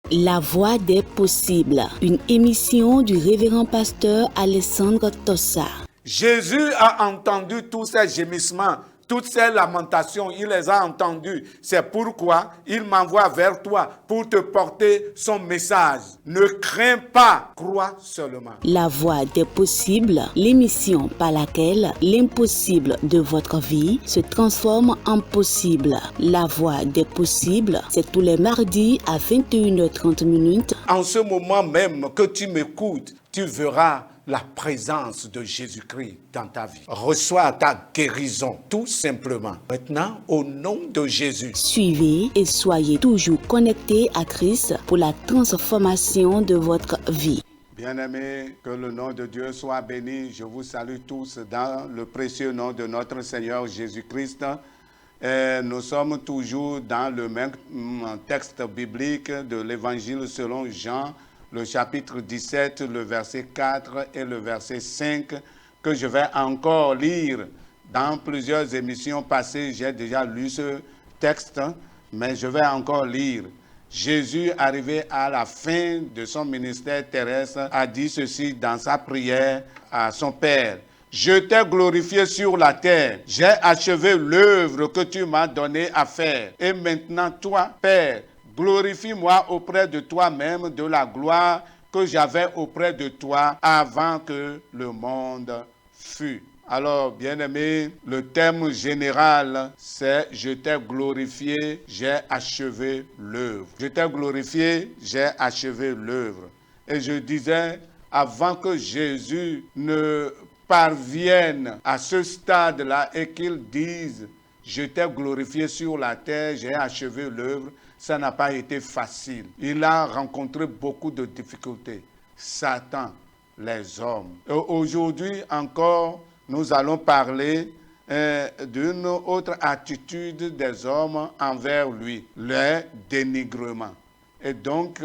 La voix des possibles, une émission du révérend pasteur Alessandro Tossa. Jésus a entendu tous ces gémissements, toutes ces lamentations, il les a entendus. C'est pourquoi il m'envoie vers toi pour te porter son message. Ne crains pas, crois seulement. La voix des possibles, l'émission par laquelle l'impossible de votre vie se transforme en possible. La voix des possibles, c'est tous les mardis à 21h30. En ce moment même que tu m'écoutes, tu verras la présence de Jésus-Christ dans ta vie. Reçois ta guérison, tout simplement. Maintenant, au nom de Jésus. Suivez et soyez toujours connectés à Christ pour la transformation de votre vie. Bien-aimés, que le nom de Dieu soit béni. Je vous salue tous dans le précieux nom de notre Seigneur Jésus-Christ. Nous sommes toujours dans le même texte biblique de l'Évangile selon Jean, le chapitre 17, le verset 4 et le verset 5, que je vais encore lire. Dans plusieurs émissions passées, j'ai déjà lu ce texte, mais je vais encore lire. Jésus, arrivé à la fin de son ministère terrestre, a dit ceci dans sa prière à son Père. « Je t'ai glorifié sur la terre, j'ai achevé l'œuvre que tu m'as donnée à faire. Et maintenant, toi, Père, glorifie-moi auprès de toi-même de la gloire que j'avais auprès de toi avant que le monde fût. » Alors, bien-aimés, le thème général, c'est « Je t'ai glorifié, j'ai achevé l'œuvre. » Je t'ai glorifié, j'ai achevé l'œuvre. Et je disais, avant que Jésus ne parvienne à ce stade-là et qu'il dise « Je t'ai glorifié sur la terre, j'ai achevé l'œuvre », ça n'a pas été facile. Il a rencontré beaucoup de difficultés. Satan, les hommes. Et aujourd'hui encore, nous allons parler d'une autre attitude des hommes envers lui, le dénigrement. Et donc,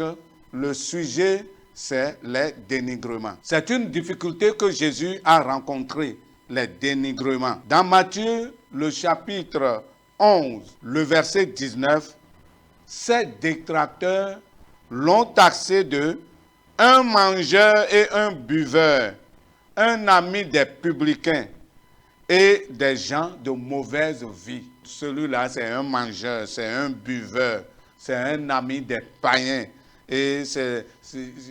le sujet, c'est les dénigrements. C'est une difficulté que Jésus a rencontrée, les dénigrements. Dans Matthieu, le chapitre 11, le verset 19, ces détracteurs l'ont taxé de un mangeur et un buveur, un ami des publicains et des gens de mauvaise vie. Celui-là, c'est un mangeur, c'est un buveur, c'est un ami des païens. Et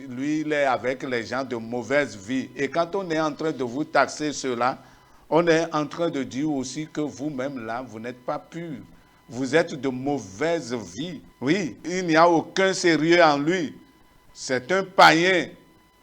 lui, il est avec les gens de mauvaise vie. Et quand on est en train de vous taxer cela, on est en train de dire aussi que vous-même là, vous n'êtes pas pur. Vous êtes de mauvaise vie. Oui, il n'y a aucun sérieux en lui. C'est un païen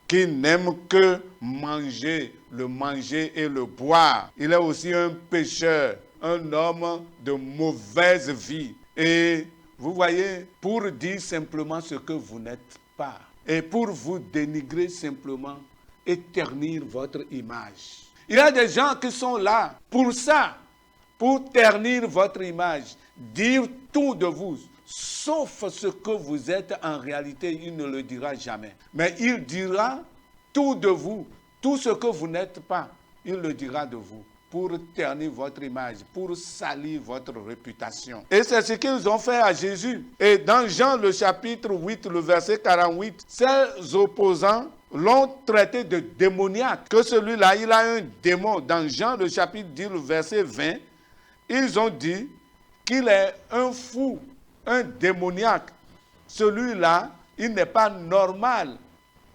qui n'aime que manger et le boire. Il est aussi un pécheur, un homme de mauvaise vie. Et vous voyez, pour dire simplement ce que vous n'êtes pas, et pour vous dénigrer simplement et ternir votre image. Il y a des gens qui sont là pour ça, pour ternir votre image, dire tout de vous, sauf ce que vous êtes en réalité, il ne le dira jamais. Mais il dira tout de vous, tout ce que vous n'êtes pas, il le dira de vous, pour ternir votre image, pour salir votre réputation. Et c'est ce qu'ils ont fait à Jésus. Et dans Jean, le chapitre 8, le verset 48, ses opposants l'ont traité de démoniaque, que celui-là, il a un démon. Dans Jean, le chapitre 10, le verset 20, ils ont dit qu'il est un fou, un démoniaque. Celui-là, il n'est pas normal.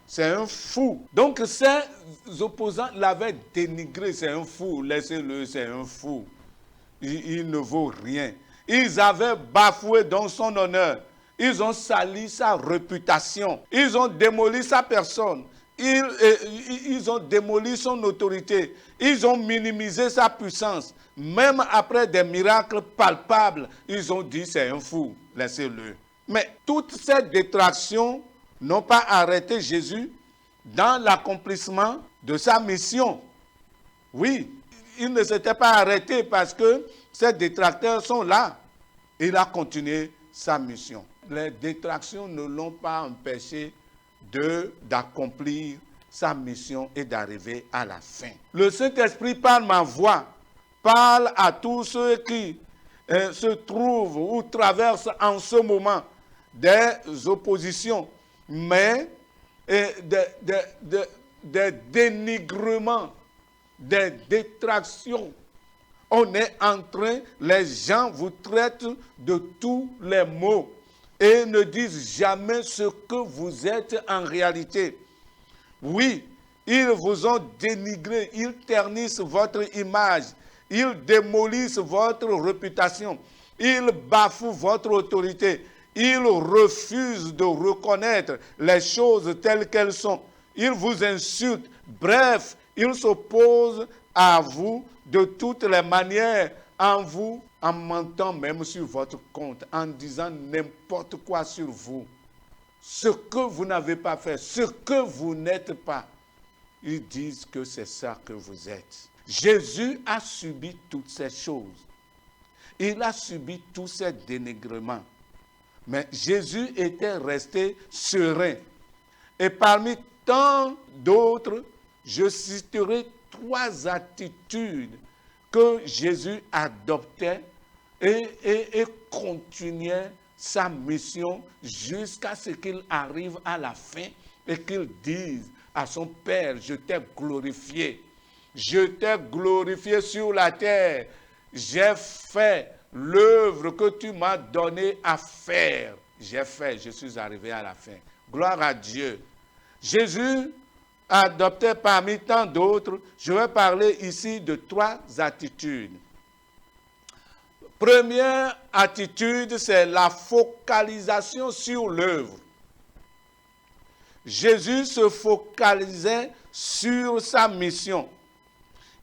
C'est un fou. Donc, ses opposants l'avaient dénigré. C'est un fou. Laissez-le, c'est un fou. Il ne vaut rien. Ils avaient bafoué dans son honneur. Ils ont sali sa réputation. Ils ont démoli sa personne. Ils ont démoli son autorité. Ils ont minimisé sa puissance. Même après des miracles palpables, ils ont dit c'est un fou. Laissez-le. Mais toutes ces détractions n'ont pas arrêté Jésus dans l'accomplissement de sa mission. Oui, il ne s'était pas arrêté parce que ces détracteurs sont là. Il a continué sa mission. Les détractions ne l'ont pas empêché d'accomplir sa mission et d'arriver à la fin. Le Saint-Esprit, par ma voix, parle à tous ceux qui se trouvent ou traversent en ce moment des oppositions, mais des dénigrements, des détractions. On est en train, les gens vous traitent de tous les maux et ne disent jamais ce que vous êtes en réalité. Oui, ils vous ont dénigré, ils ternissent votre image, ils démolissent votre réputation, ils bafouent votre autorité, ils refusent de reconnaître les choses telles qu'elles sont, ils vous insultent, bref, ils s'opposent à vous de toutes les manières, en mentant même sur votre compte, en disant n'importe quoi sur vous. Ce que vous n'avez pas fait, ce que vous n'êtes pas, ils disent que c'est ça que vous êtes. Jésus a subi toutes ces choses. Il a subi tous ces dénigrements. Mais Jésus était resté serein. Et parmi tant d'autres, je citerai 3 attitudes que Jésus adoptait et continuait sa mission jusqu'à ce qu'il arrive à la fin et qu'il dise à son Père, je t'ai glorifié. Je t'ai glorifié sur la terre. J'ai fait l'œuvre que tu m'as donné à faire. J'ai fait, je suis arrivé à la fin. Gloire à Dieu. Jésus adoptait parmi tant d'autres, je vais parler ici de 3 attitudes. Première attitude, c'est la focalisation sur l'œuvre. Jésus se focalisait sur sa mission.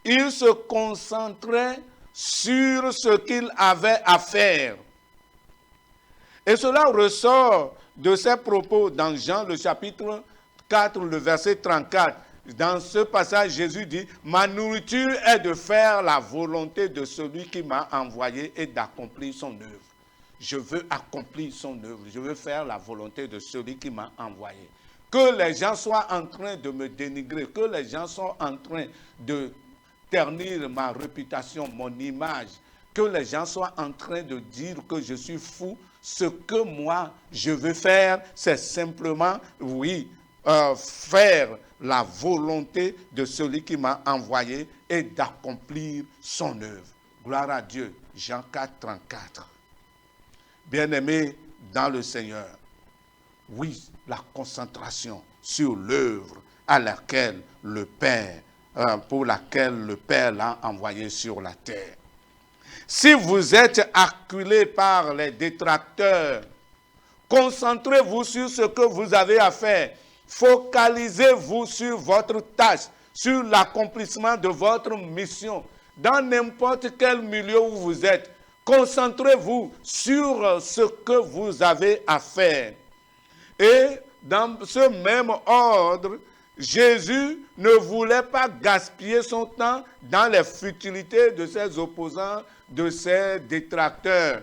Il se concentrait sur ce qu'il avait à faire. Et cela ressort de ses propos dans Jean, le chapitre 4, le verset 34. Dans ce passage, Jésus dit, « Ma nourriture est de faire la volonté de celui qui m'a envoyé et d'accomplir son œuvre. » Je veux accomplir son œuvre. Je veux faire la volonté de celui qui m'a envoyé. Que les gens soient en train de me dénigrer, que les gens soient en train de ternir ma réputation, mon image, que les gens soient en train de dire que je suis fou, ce que moi je veux faire, c'est simplement, oui, faire la volonté de celui qui m'a envoyé et d'accomplir son œuvre. Gloire à Dieu. Jean 4, 34. Bien-aimés dans le Seigneur, oui, la concentration sur l'œuvre à laquelle le Père, pour laquelle le Père l'a envoyé sur la terre. Si vous êtes acculé par les détracteurs, concentrez-vous sur ce que vous avez à faire. Focalisez-vous sur votre tâche, sur l'accomplissement de votre mission. Dans n'importe quel milieu où vous êtes, concentrez-vous sur ce que vous avez à faire. Et dans ce même ordre, Jésus ne voulait pas gaspiller son temps dans les futilités de ses opposants, de ses détracteurs.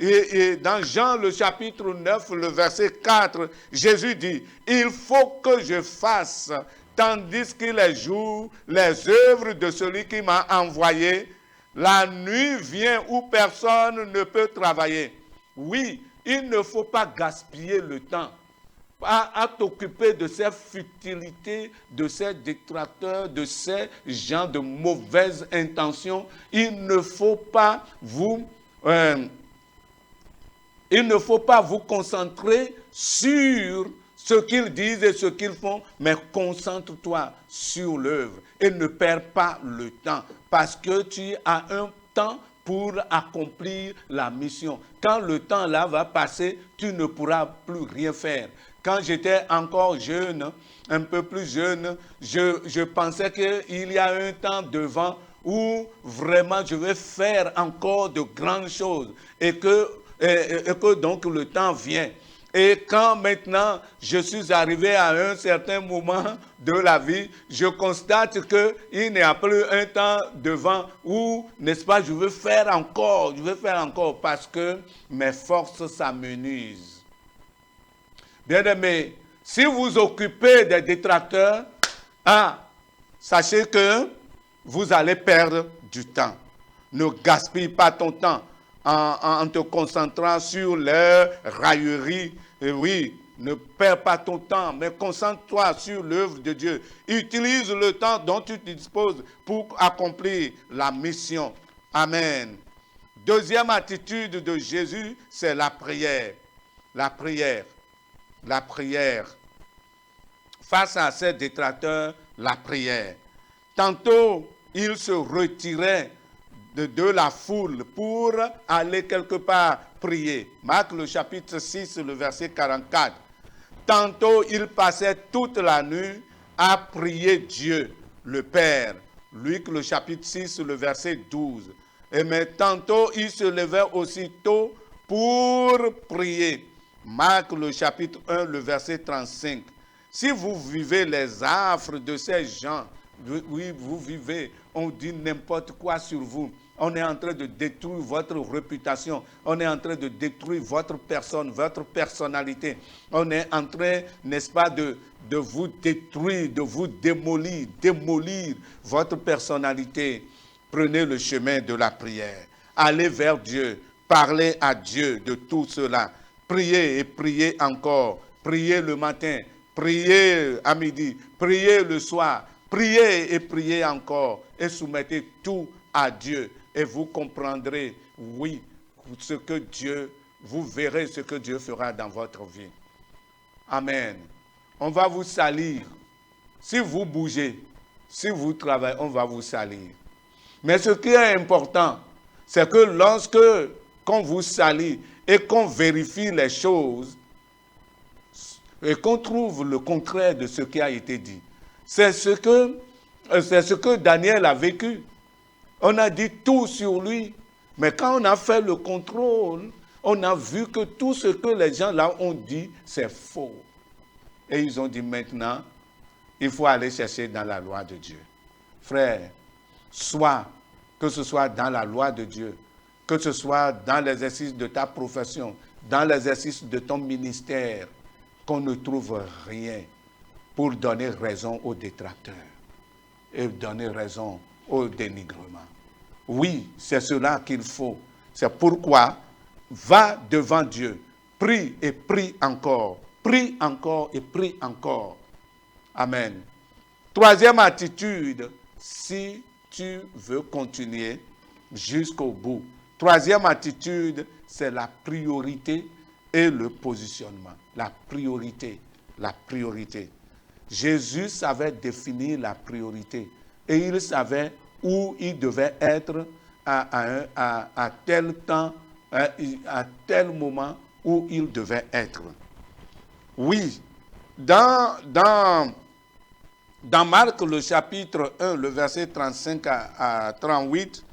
Et dans Jean le chapitre 9, le verset 4, Jésus dit, « Il faut que je fasse, tandis qu'il est jour, les œuvres de celui qui m'a envoyé. La nuit vient où personne ne peut travailler. » Oui, il ne faut pas gaspiller le temps à t'occuper de ces futilités, de ces détracteurs, de ces gens de mauvaises intentions. Il ne faut pas vous concentrer sur ce qu'ils disent et ce qu'ils font, mais concentre-toi sur l'œuvre et ne perds pas le temps parce que tu as un temps pour accomplir la mission. Quand le temps là va passer, tu ne pourras plus rien faire. Quand j'étais encore jeune, un peu plus jeune, je pensais qu'il y a un temps devant où vraiment je vais faire encore de grandes choses et que donc le temps vient. Et quand maintenant je suis arrivé à un certain moment de la vie, je constate qu'il n'y a plus un temps devant où, n'est-ce pas, je veux faire encore parce que mes forces s'amenuisent. Bien-aimés, si vous occupez des détracteurs, sachez que vous allez perdre du temps. Ne gaspille pas ton temps en te concentrant sur leur raillerie, Et oui, ne perds pas ton temps, mais concentre-toi sur l'œuvre de Dieu. Utilise le temps dont tu te disposes pour accomplir la mission. Amen. Deuxième attitude de Jésus, c'est la prière. La prière. La prière. Face à ses détracteurs, la prière. Tantôt, il se retirait de la foule pour aller quelque part prier. Marc le chapitre 6, le verset 44. Tantôt, il passait toute la nuit à prier Dieu, le Père. Luc le chapitre 6, le verset 12. Et mais tantôt, il se levait aussitôt pour prier. Marc le chapitre 1, le verset 35. Si vous vivez les affres de ces gens, oui, vous vivez, on dit n'importe quoi sur vous. On est en train de détruire votre réputation. On est en train de détruire votre personne, votre personnalité. On est en train, n'est-ce pas, de vous détruire, de vous démolir votre personnalité. Prenez le chemin de la prière. Allez vers Dieu. Parlez à Dieu de tout cela. Priez et priez encore. Priez le matin. Priez à midi. Priez le soir. Priez et priez encore. Et soumettez tout à Dieu. Et vous comprendrez, oui, ce que Dieu, vous verrez ce que Dieu fera dans votre vie. Amen. On va vous salir. Si vous bougez, si vous travaillez, on va vous salir. Mais ce qui est important, c'est que lorsque, qu'on vous salit et qu'on vérifie les choses, et qu'on trouve le contraire de ce qui a été dit, c'est ce que Daniel a vécu. On a dit tout sur lui, mais quand on a fait le contrôle, on a vu que tout ce que les gens là ont dit, c'est faux. Et ils ont dit maintenant, il faut aller chercher dans la loi de Dieu. Frère, que ce soit dans la loi de Dieu, que ce soit dans l'exercice de ta profession, dans l'exercice de ton ministère, qu'on ne trouve rien pour donner raison aux détracteurs et donner raison au dénigrement. Oui, c'est cela qu'il faut. C'est pourquoi va devant Dieu, prie et prie encore et prie encore. Amen. Troisième attitude, si tu veux continuer jusqu'au bout. Troisième attitude, c'est la priorité et le positionnement. La priorité. Jésus savait définir la priorité et il savait où il devait être à tel temps, à tel moment où il devait être. Oui, dans Marc le chapitre 1, le verset 35 à 38,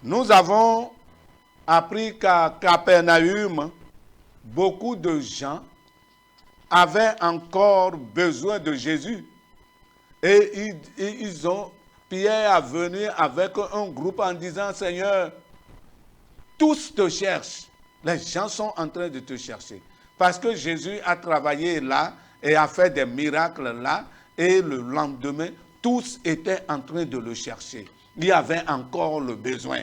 nous avons appris qu'à Capernaum, beaucoup de gens avaient encore besoin de Jésus. Et Pierre est venu avec un groupe en disant, Seigneur, tous te cherchent. Les gens sont en train de te chercher. Parce que Jésus a travaillé là et a fait des miracles là. Et le lendemain, tous étaient en train de le chercher. Il y avait encore le besoin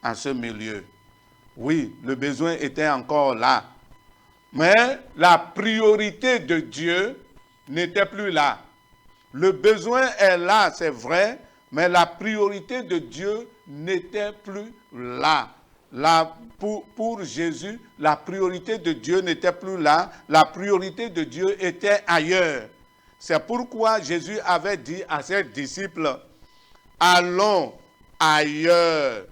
en ce milieu. Oui, le besoin était encore là. Mais la priorité de Dieu n'était plus là. Le besoin est là, c'est vrai, mais la priorité de Dieu n'était plus là. Pour Jésus, la priorité de Dieu n'était plus là. La priorité de Dieu était ailleurs. C'est pourquoi Jésus avait dit à ses disciples, allons ailleurs,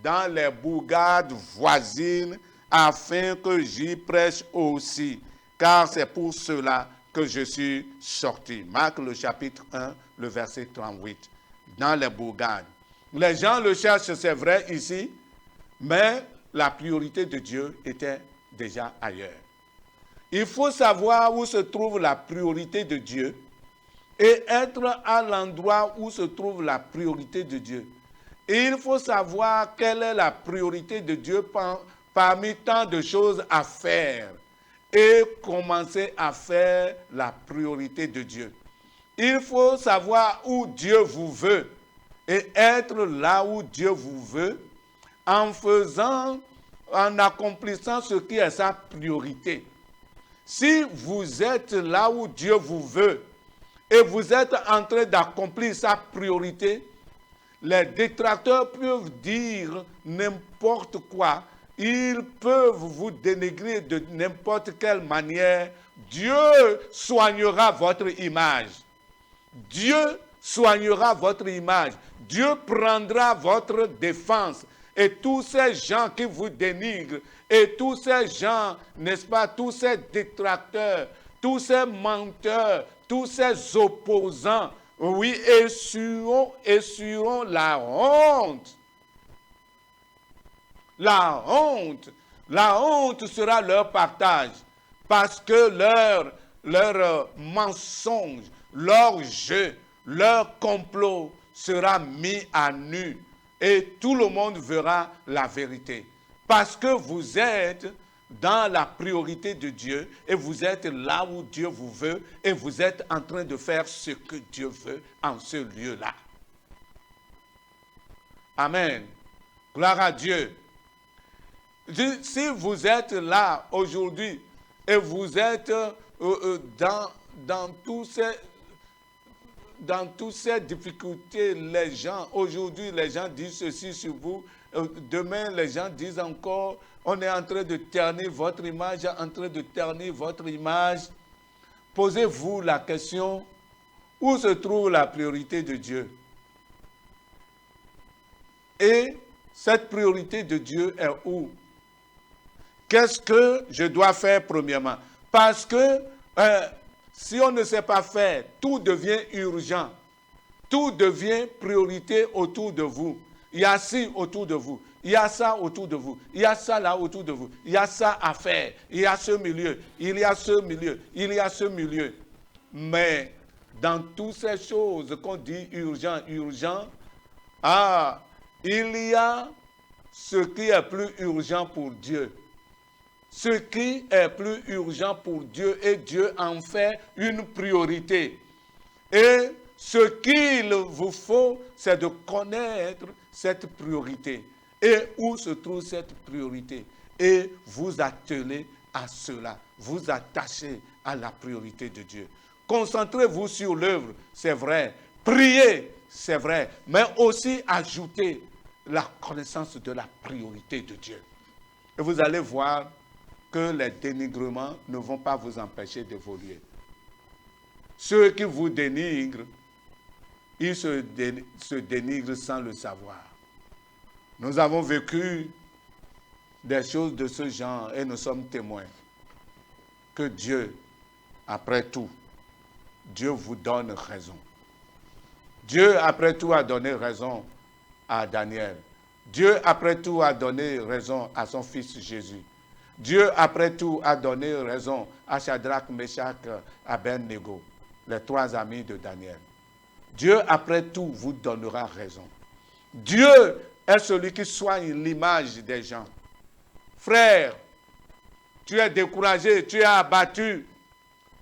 dans les bourgades voisines, afin que j'y prêche aussi, car c'est pour cela que je suis sorti. Marc le chapitre 1, le verset 38. Dans les bourgades. Les gens le cherchent, c'est vrai, ici, mais la priorité de Dieu était déjà ailleurs. Il faut savoir où se trouve la priorité de Dieu et être à l'endroit où se trouve la priorité de Dieu. Et il faut savoir quelle est la priorité de Dieu parmi tant de choses à faire et commencer à faire la priorité de Dieu. Il faut savoir où Dieu vous veut et être là où Dieu vous veut en accomplissant ce qui est sa priorité. Si vous êtes là où Dieu vous veut et vous êtes en train d'accomplir sa priorité, les détracteurs peuvent dire n'importe quoi. Ils peuvent vous dénigrer de n'importe quelle manière. Dieu soignera votre image. Dieu soignera votre image. Dieu prendra votre défense. Et tous ces gens qui vous dénigrent, et tous ces gens, n'est-ce pas, tous ces détracteurs, tous ces menteurs, tous ces opposants, oui, essuieront la honte. La honte. La honte sera leur partage. Parce que leur mensonge, leur jeu, leur complot sera mis à nu. Et tout le monde verra la vérité. Parce que vous êtes dans la priorité de Dieu et vous êtes là où Dieu vous veut et vous êtes en train de faire ce que Dieu veut en ce lieu-là. Amen. Gloire à Dieu. Si vous êtes là aujourd'hui et vous êtes dans toutes ces difficultés, les gens, aujourd'hui, les gens disent ceci sur vous, demain, les gens disent encore, on est en train de ternir votre image, en train de ternir votre image. Posez-vous la question, où se trouve la priorité de Dieu? Et cette priorité de Dieu est où? Qu'est-ce que je dois faire premièrement? Parce que si on ne sait pas faire, tout devient urgent. Tout devient priorité autour de vous. Il y a ci autour de vous. Il y a ça autour de vous. Il y a ça là autour de vous. Il y a ça à faire. Il y a ce milieu. Il y a ce milieu. Il y a ce milieu. Mais dans toutes ces choses qu'on dit urgent, il y a ce qui est plus urgent pour Dieu. Ce qui est plus urgent pour Dieu et Dieu en fait une priorité. Et ce qu'il vous faut, c'est de connaître cette priorité. Et où se trouve cette priorité? Et vous attelez à cela. Vous attachez à la priorité de Dieu. Concentrez-vous sur l'œuvre, c'est vrai. Priez, c'est vrai. Mais aussi ajoutez la connaissance de la priorité de Dieu. Et vous allez voir que les dénigrements ne vont pas vous empêcher d'évoluer. Ceux qui vous dénigrent, ils se dénigrent sans le savoir. Nous avons vécu des choses de ce genre et nous sommes témoins que Dieu, après tout, Dieu vous donne raison. Dieu, après tout, a donné raison à Daniel. Dieu, après tout, a donné raison à son fils Jésus. Dieu, après tout, a donné raison à Shadrach, Meshach, Abednego, les trois amis de Daniel. Dieu, après tout, vous donnera raison. Dieu est celui qui soigne l'image des gens. Frère, tu es découragé, tu es abattu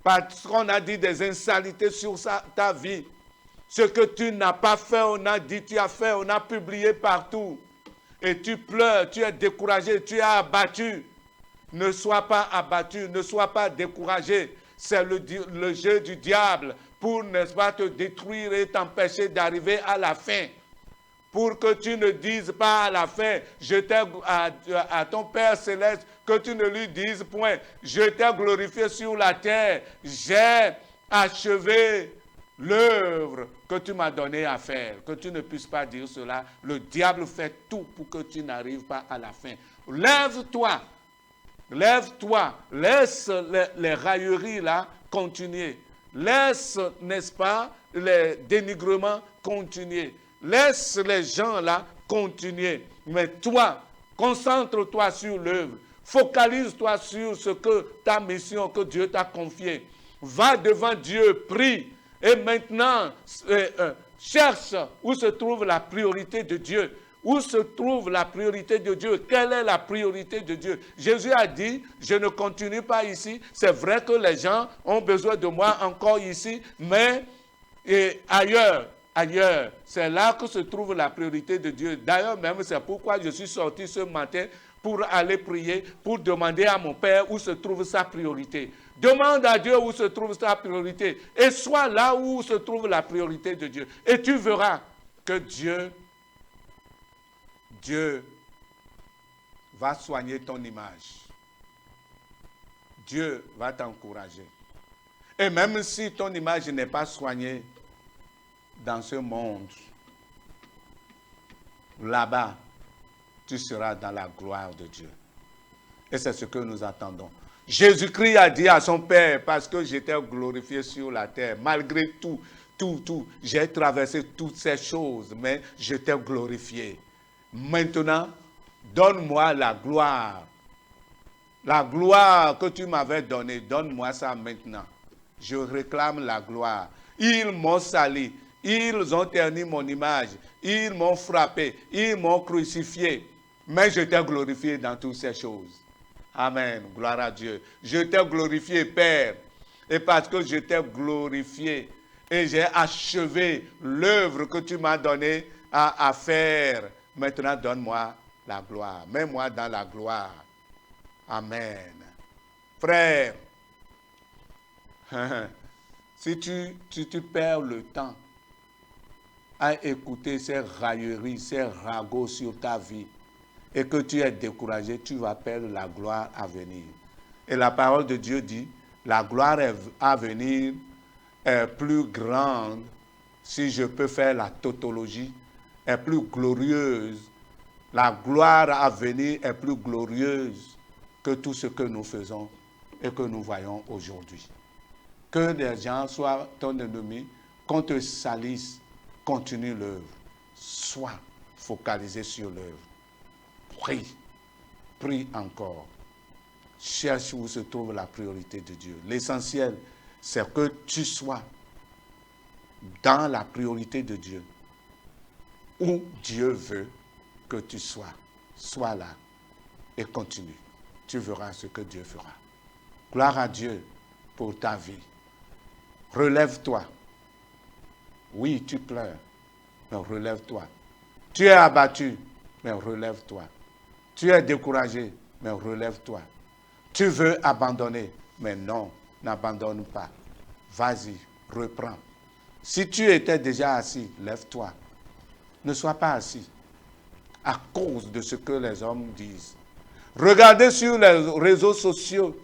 parce qu'on a dit des insanités sur ta vie. Ce que tu n'as pas fait, on a dit, tu as fait, on a publié partout. Et tu pleures, tu es découragé, tu es abattu. Ne sois pas abattu, ne sois pas découragé. C'est le jeu du diable pour, n'est-ce pas, te détruire et t'empêcher d'arriver à la fin. Pour que tu ne dises pas à la fin, je t'ai à ton Père Céleste, que tu ne lui dises point, je t'ai glorifié sur la terre, j'ai achevé l'œuvre que tu m'as donné à faire. Que tu ne puisses pas dire cela. Le diable fait tout pour que tu n'arrives pas à la fin. Lève-toi. Lève-toi, laisse les railleries là continuer. Laisse, n'est-ce pas, les dénigrements continuer. Laisse les gens là continuer. Mais toi, concentre-toi sur l'œuvre. Focalise-toi sur ce que ta mission que Dieu t'a confiée. Va devant Dieu, prie. Et maintenant, cherche où se trouve la priorité de Dieu. Où se trouve la priorité de Dieu? Quelle est la priorité de Dieu? Jésus a dit, je ne continue pas ici. C'est vrai que les gens ont besoin de moi encore ici, mais ailleurs, c'est là que se trouve la priorité de Dieu. D'ailleurs même, c'est pourquoi je suis sorti ce matin pour aller prier, pour demander à mon Père où se trouve sa priorité. Demande à Dieu où se trouve ta priorité. Et sois là où se trouve la priorité de Dieu. Et tu verras que Dieu va soigner ton image. Dieu va t'encourager. Et même si ton image n'est pas soignée dans ce monde, là-bas, tu seras dans la gloire de Dieu. Et c'est ce que nous attendons. Jésus-Christ a dit à son Père, parce que j'étais glorifié sur la terre, malgré tout, j'ai traversé toutes ces choses, mais j'étais glorifié. Maintenant, donne-moi la gloire. La gloire que tu m'avais donnée, donne-moi ça maintenant. Je réclame la gloire. Ils m'ont sali, ils ont terni mon image, ils m'ont frappé, ils m'ont crucifié. Mais je t'ai glorifié dans toutes ces choses. Amen. Gloire à Dieu. Je t'ai glorifié, Père. Et parce que je t'ai glorifié et j'ai achevé l'œuvre que tu m'as donnée à faire, maintenant donne-moi la gloire. Mets-moi dans la gloire. Amen. Frère, si tu perds le temps à écouter ces railleries, ces ragots sur ta vie, et que tu es découragé, tu vas perdre la gloire à venir. Et la parole de Dieu dit, la gloire à venir est plus grande, si je peux faire la tautologie, est plus glorieuse. La gloire à venir est plus glorieuse que tout ce que nous faisons et que nous voyons aujourd'hui. Que des gens soient ton ennemi, qu'on te salisse, continue l'œuvre. Sois focalisé sur l'œuvre. Prie encore. Cherche où se trouve la priorité de Dieu. L'essentiel, c'est que tu sois dans la priorité de Dieu. Où Dieu veut que tu sois. Sois là et continue. Tu verras ce que Dieu fera. Gloire à Dieu pour ta vie. Relève-toi. Oui, tu pleures, mais relève-toi. Tu es abattu, mais relève-toi. Tu es découragé, mais relève-toi. Tu veux abandonner, mais non, n'abandonne pas. Vas-y, reprends. Si tu étais déjà assis, lève-toi. Ne sois pas assis à cause de ce que les hommes disent. Regardez sur les réseaux sociaux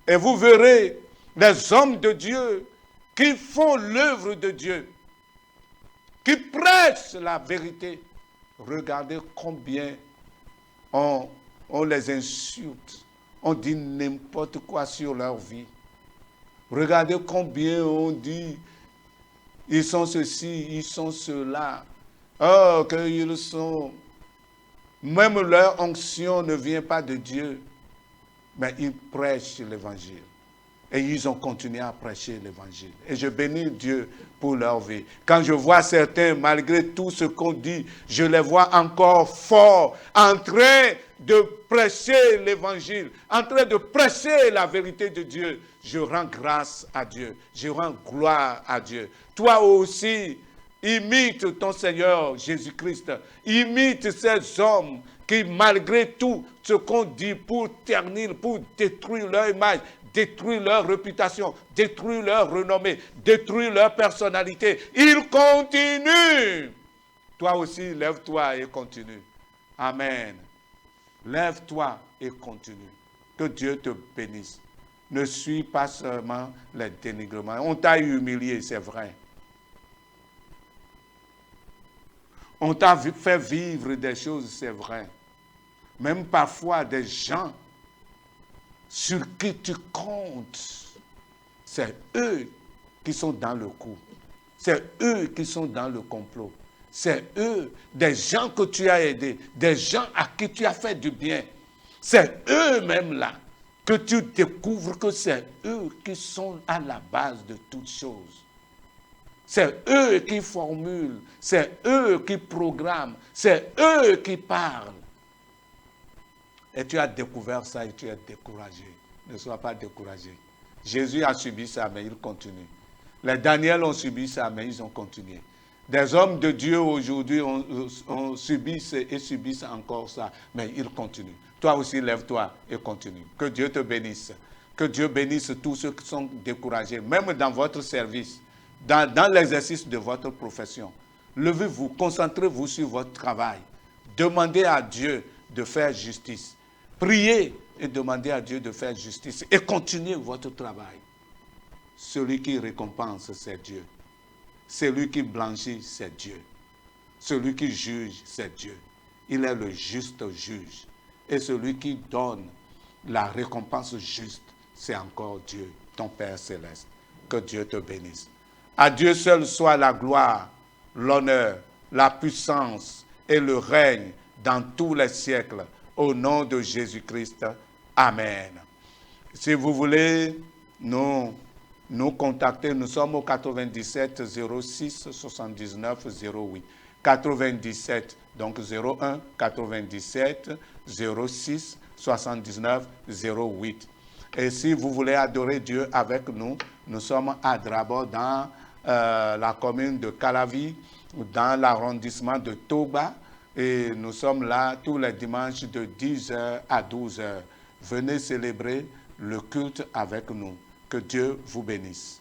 et vous verrez les hommes de Dieu qui font l'œuvre de Dieu, qui prêchent la vérité. Regardez combien on les insulte, on dit n'importe quoi sur leur vie. Regardez combien on dit, ils sont ceci, ils sont cela. Oh, qu'ils sont... Même leur onction ne vient pas de Dieu, mais ils prêchent l'évangile. Et ils ont continué à prêcher l'évangile. Et je bénis Dieu pour leur vie. Quand je vois certains, malgré tout ce qu'on dit, je les vois encore forts, en train de prêcher l'évangile, en train de prêcher la vérité de Dieu. Je rends grâce à Dieu. Je rends gloire à Dieu. Toi aussi, imite ton Seigneur Jésus-Christ. Imite ces hommes qui, malgré tout ce qu'on dit pour ternir, pour détruire leur image, détruire leur réputation, détruire leur renommée, détruire leur personnalité, ils continuent. Toi aussi, lève-toi et continue. Amen. Lève-toi et continue. Que Dieu te bénisse. Ne suis pas seulement les dénigrements. On t'a humilié, c'est vrai. On t'a fait vivre des choses, c'est vrai. Même parfois des gens sur qui tu comptes, c'est eux qui sont dans le coup. C'est eux qui sont dans le complot. C'est eux, des gens que tu as aidés, des gens à qui tu as fait du bien. C'est eux-mêmes là que tu découvres que c'est eux qui sont à la base de toutes choses. C'est eux qui formulent, c'est eux qui programment, c'est eux qui parlent. Et tu as découvert ça et tu es découragé. Ne sois pas découragé. Jésus a subi ça, mais il continue. Les Daniel ont subi ça, mais ils ont continué. Des hommes de Dieu aujourd'hui ont subi et subissent encore ça, mais ils continuent. Toi aussi, lève-toi et continue. Que Dieu te bénisse. Que Dieu bénisse tous ceux qui sont découragés, même dans votre service, dans l'exercice de votre profession. Levez-vous, concentrez-vous sur votre travail. Demandez à Dieu de faire justice. Priez et demandez à Dieu de faire justice. Et continuez votre travail. Celui qui récompense, c'est Dieu. Celui qui blanchit, c'est Dieu. Celui qui juge, c'est Dieu. Il est le juste juge. Et celui qui donne la récompense juste, c'est encore Dieu, ton Père céleste. Que Dieu te bénisse. À Dieu seul soit la gloire, l'honneur, la puissance et le règne dans tous les siècles. Au nom de Jésus-Christ. Amen. Si vous voulez nous contacter, nous sommes au 97 06 79 08. 97, donc 01 97 06 79 08. Et si vous voulez adorer Dieu avec nous, nous sommes à Drabo dans la commune de Calavi, dans l'arrondissement de Toba. Et nous sommes là tous les dimanches de 10h à 12h. Venez célébrer le culte avec nous. Que Dieu vous bénisse.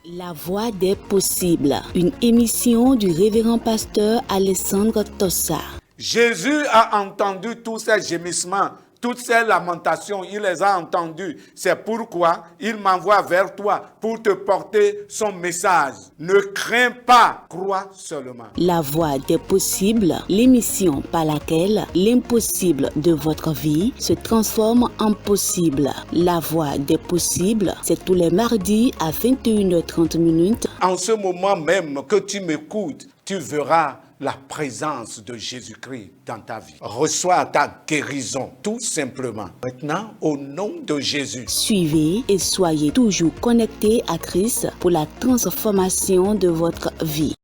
La voix des possibles, une émission du révérend pasteur Alessandro Tossa. Jésus a entendu tous ces gémissements, toutes ces lamentations, il les a entendus. C'est pourquoi il m'envoie vers toi pour te porter son message. Ne crains pas, crois seulement. La voix des possibles, l'émission par laquelle l'impossible de votre vie se transforme en possible. La voix des possibles, c'est tous les mardis à 21h30. En ce moment même que tu m'écoutes, tu verras la présence de Jésus-Christ dans ta vie. Reçois ta guérison, tout simplement. Maintenant, au nom de Jésus. Suivez et soyez toujours connectés à Christ pour la transformation de votre vie.